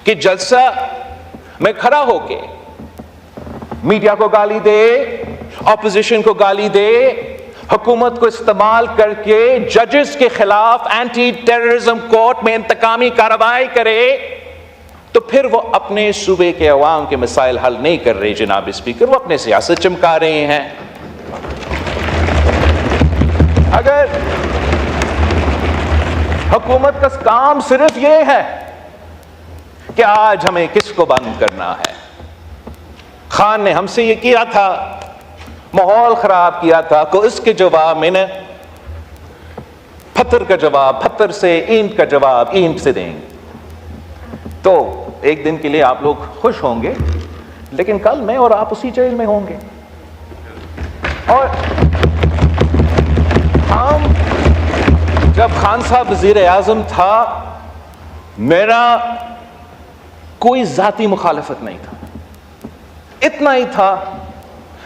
کہ جلسہ میں کھڑا ہو کے میڈیا کو گالی دے، اپوزیشن کو گالی دے، حکومت کو استعمال کر کے ججز کے خلاف اینٹی ٹیررزم کورٹ میں انتقامی کارروائی کرے، تو پھر وہ اپنے صوبے کے عوام کے مسائل حل نہیں کر رہے جناب اسپیکر، وہ اپنے سیاست چمکا رہے ہیں۔ اگر حکومت کا کام صرف یہ ہے کہ آج ہمیں کس کو بند کرنا ہے، خان نے ہم سے یہ کیا تھا، ماحول خراب کیا تھا، تو اس کے جواب میں نے پتھر کا جواب پتھر سے، اینٹ کا جواب اینٹ سے دیں گے، تو ایک دن کے لیے آپ لوگ خوش ہوں گے، لیکن کل میں اور آپ اسی جیل میں ہوں گے۔ اور ہم جب خان صاحب وزیر اعظم تھا، میرا کوئی ذاتی مخالفت نہیں تھا، اتنا ہی تھا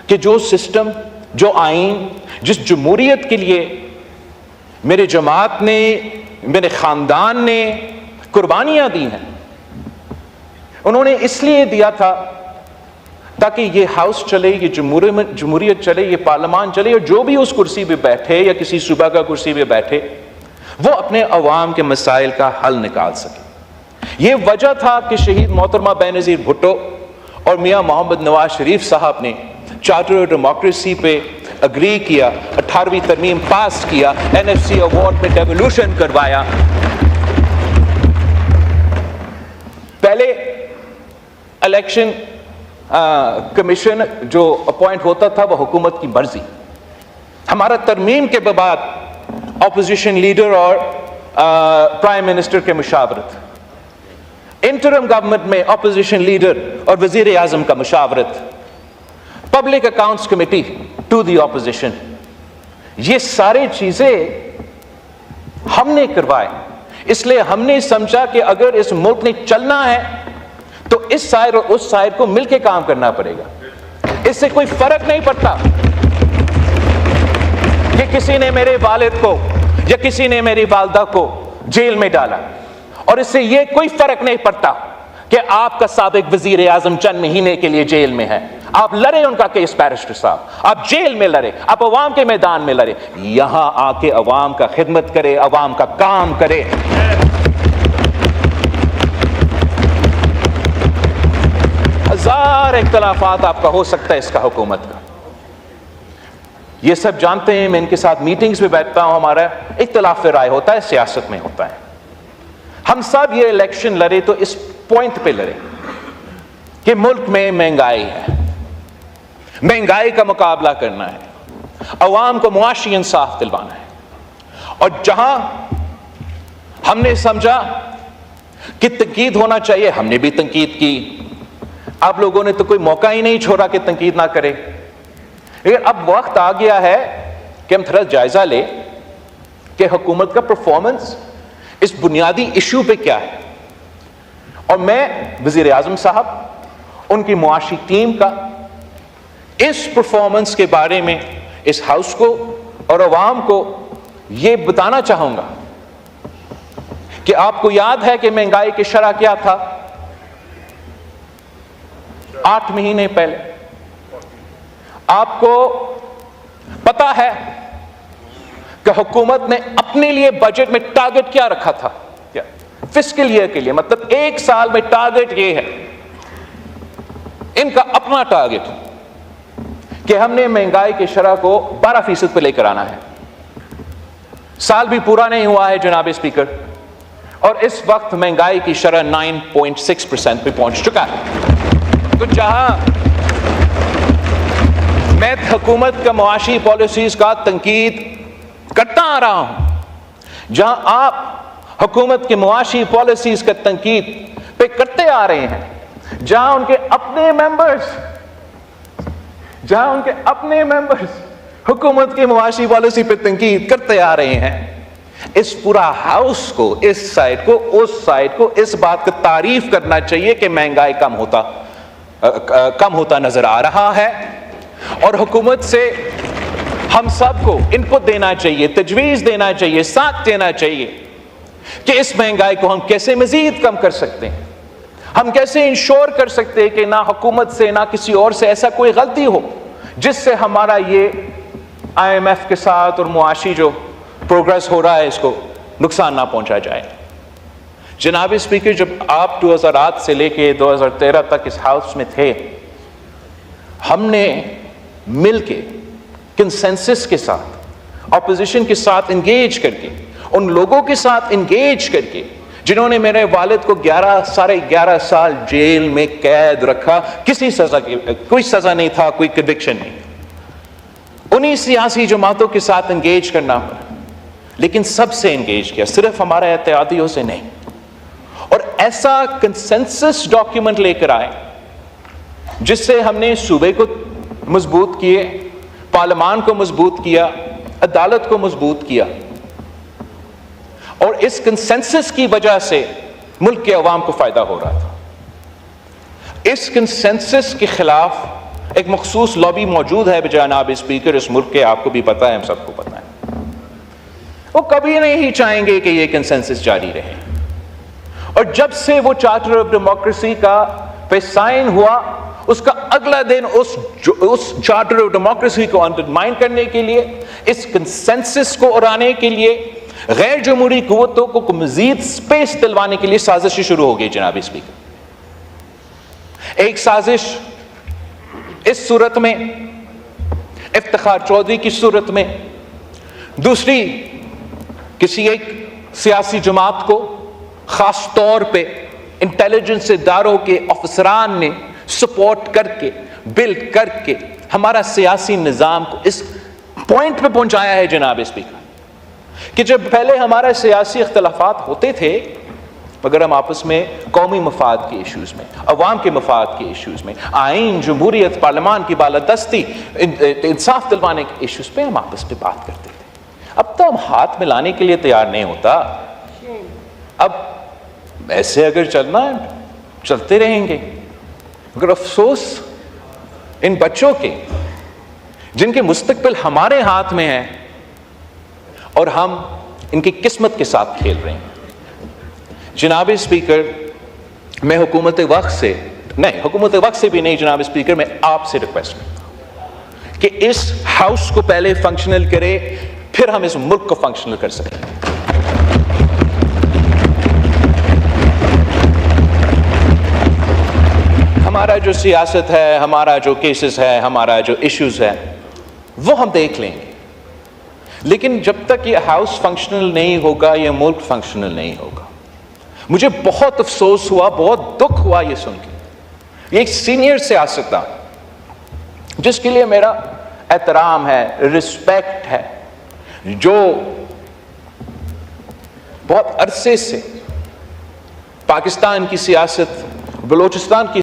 کہ جو سسٹم، جو آئین، جس جمہوریت کے لیے میرے جماعت نے، میرے خاندان نے قربانیاں دی ہیں، انہوں نے اس لیے دیا تھا تاکہ یہ ہاؤس چلے، یہ جمہوریت چلے، یہ پارلیمان چلے، اور جو بھی اس کرسی پہ بیٹھے یا کسی صوبہ کا کرسی پہ بیٹھے وہ اپنے عوام کے مسائل کا حل نکال سکے۔ یہ وجہ تھا کہ شہید محترمہ بینظیر بھٹو اور میاں محمد نواز شریف صاحب نے چارٹر آف ڈیموکریسی پہ اگری کیا، 18ویں ترمیم پاس کیا، NFC ایوارڈ میں ڈیولیوشن کروایا۔ پہلے الیکشن کمیشن جو اپوائنٹ ہوتا تھا وہ حکومت کی مرضی، ہمارا ترمیم کے بعد اپوزیشن لیڈر اور پرائم منسٹر کے مشاورت، انٹرم گورنمنٹ میں اپوزیشن لیڈر اور وزیر اعظم کا مشاورت، public accounts committee to the opposition, یہ ساری چیزیں ہم نے کروائے۔ اس لیے ہم نے سمجھا کہ اگر اس ملک نے چلنا ہے تو اس سائر اور اس سائر کو مل کے کام کرنا پڑے گا۔ اس سے کوئی فرق نہیں پڑتا کہ کسی نے میرے والد کو یا کسی نے میری والدہ کو جیل میں ڈالا، اور اس سے یہ کوئی فرق نہیں پڑتا کہ آپ کا سابق وزیر اعظم چند مہینے کے لیے جیل میں ہے۔ آپ لڑے ان کا کیس بیرسٹر صاحب، آپ جیل میں لڑے، آپ عوام کے میدان میں لڑے، یہاں آ کے عوام کا خدمت کرے، عوام کا کام کرے۔ ہزار اختلافات آپ کا ہو سکتا ہے اس کا حکومت کا، یہ سب جانتے ہیں، میں ان کے ساتھ میٹنگز میں بیٹھتا ہوں، ہمارا اختلاف رائے ہوتا ہے، سیاست میں ہوتا ہے۔ ہم سب یہ الیکشن لڑے تو اس پوائنٹ پہ لڑے کہ ملک میں مہنگائی ہے، مہنگائی کا مقابلہ کرنا ہے، عوام کو معاشی انصاف دلوانا ہے، اور جہاں ہم نے سمجھا کہ تنقید ہونا چاہیے ہم نے بھی تنقید کی۔ آپ لوگوں نے تو کوئی موقع ہی نہیں چھوڑا کہ تنقید نہ کرے، لیکن اب وقت آ گیا ہے کہ ہم تھوڑا جائزہ لیں کہ حکومت کا پرفارمنس اس بنیادی ایشو پہ کیا ہے، اور میں وزیر اعظم صاحب، ان کی معاشی ٹیم کا اس پرفارمنس کے بارے میں اس ہاؤس کو اور عوام کو یہ بتانا چاہوں گا کہ آپ کو یاد ہے کہ مہنگائی کی شرح کیا تھا 8 مہینے پہلے؟ آپ کو پتا ہے کہ حکومت نے اپنے لیے بجٹ میں ٹارگٹ کیا رکھا تھا فسکل ایئر کے لیے، مطلب ایک سال میں ٹارگٹ یہ ہے، ان کا اپنا ٹارگٹ کہ ہم نے مہنگائی کی شرح کو 12% پہ لے کر آنا ہے۔ سال بھی پورا نہیں ہوا ہے جناب اسپیکر، اور اس وقت مہنگائی کی شرح 9.6% پہ پہنچ چکا ہے۔ تو جہاں میں حکومت کا معاشی پالیسیز کا تنقید کرتا آ رہا ہوں، جہاں آپ حکومت کی معاشی پالیسیز کا تنقید پہ کرتے آ رہے ہیں، جہاں ان کے اپنے ممبرز حکومت کی معاشی پالیسی پہ تنقید کرتے آ رہے ہیں، اس پورا ہاؤس کو، اس سائڈ کو، اس سائڈ کو اس بات کی تعریف کرنا چاہیے کہ مہنگائی کم ہوتا نظر آ رہا ہے، اور حکومت سے ہم سب کو انپٹ دینا چاہیے، تجویز دینا چاہیے، ساتھ دینا چاہیے کہ اس مہنگائی کو ہم کیسے مزید کم کر سکتے ہیں۔ ہم کیسے انشور کر سکتے ہیں کہ نہ حکومت سے نہ کسی اور سے ایسا کوئی غلطی ہو جس سے ہمارا یہ IMF کے ساتھ اور معاشی جو پروگرس ہو رہا ہے اس کو نقصان نہ پہنچا جائے. جناب اسپیکر، جب آپ 2008 سے لے کے 2013 تک اس ہاؤس میں تھے، ہم نے مل کے کنسنسس کے ساتھ اپوزیشن کے ساتھ انگیج کر کے، ان لوگوں کے ساتھ انگیج کر کے جنہوں نے میرے والد کو 11 سال جیل میں قید رکھا، کسی سزا کی کوئی سزا نہیں تھا، کوئی کنوکشن نہیں، انہی سیاسی جماعتوں کے ساتھ انگیج کرنا پڑا، لیکن سب سے انگیج کیا، صرف ہمارے اتحادیوں سے نہیں. اور ایسا کنسنسس ڈاکیومنٹ لے کر آئے جس سے ہم نے صوبے کو مضبوط کیے، پارلیمان کو مضبوط کیا، عدالت کو مضبوط کیا. اور اس کنسنسس کی وجہ سے ملک کے عوام کو فائدہ ہو رہا تھا. اس کنسنسس کے خلاف ایک مخصوص لابی موجود ہے جناب اسپیکر، اس ملک کے، آپ کو بھی پتہ ہے، ہم سب کو پتہ ہے. وہ کبھی نہیں چاہیں گے کہ یہ کنسنسس جاری رہے. اور جب سے وہ چارٹر آف ڈیموکریسی کا پہ سائن ہوا، اس کا اگلا دن اس چارٹر آف ڈیموکریسی کو انڈرمائن کرنے کے لیے، اس کنسنسس کو اڑانے کے لیے، غیر جمہوری قوتوں کو مزید سپیس دلوانے کے لیے سازشیں شروع ہو گئی جناب اسپیکر. ایک سازش اس صورت میں، افتخار چودھری کی صورت میں، دوسری کسی ایک سیاسی جماعت کو خاص طور پہ انٹیلیجنس اداروں کے افسران نے سپورٹ کر کے، بلڈ کر کے ہمارا سیاسی نظام کو اس پوائنٹ پہ پہنچایا ہے جناب اسپیکر، کہ جب پہلے ہمارے سیاسی اختلافات ہوتے تھے مگر ہم آپس میں قومی مفاد کے ایشوز میں، عوام کے مفاد کے ایشوز میں، آئین، جمہوریت، پارلیمان کی بالادستی، انصاف دلوانے کے ایشوز پہ ہم آپس میں بات کرتے تھے. اب تو ہم ہاتھ ملانے کے لیے تیار نہیں ہوتا. اب ایسے اگر چلنا ہے چلتے رہیں گے. مگر افسوس ان بچوں کے جن کے مستقبل ہمارے ہاتھ میں ہے اور ہم ان کی قسمت کے ساتھ کھیل رہے ہیں. جناب اسپیکر، میں حکومت وقت سے بھی نہیں جناب اسپیکر، میں آپ سے ریکویسٹ کرتا ہوں کہ اس ہاؤس کو پہلے فنکشنل کرے، پھر ہم اس ملک کو فنکشنل کر سکیں. ہمارا جو سیاست ہے، ہمارا جو کیسز ہے، ہمارا جو ایشوز ہے وہ ہم دیکھ لیں گے، لیکن جب تک یہ ہاؤس فنکشنل نہیں ہوگا یہ ملک فنکشنل نہیں ہوگا. مجھے بہت افسوس ہوا، بہت دکھ ہوا یہ سن کے. یہ ایک سینئر سیاستدان جس کے لیے میرا احترام ہے، رسپیکٹ ہے، جو بہت عرصے سے پاکستان کی سیاست، بلوچستان کی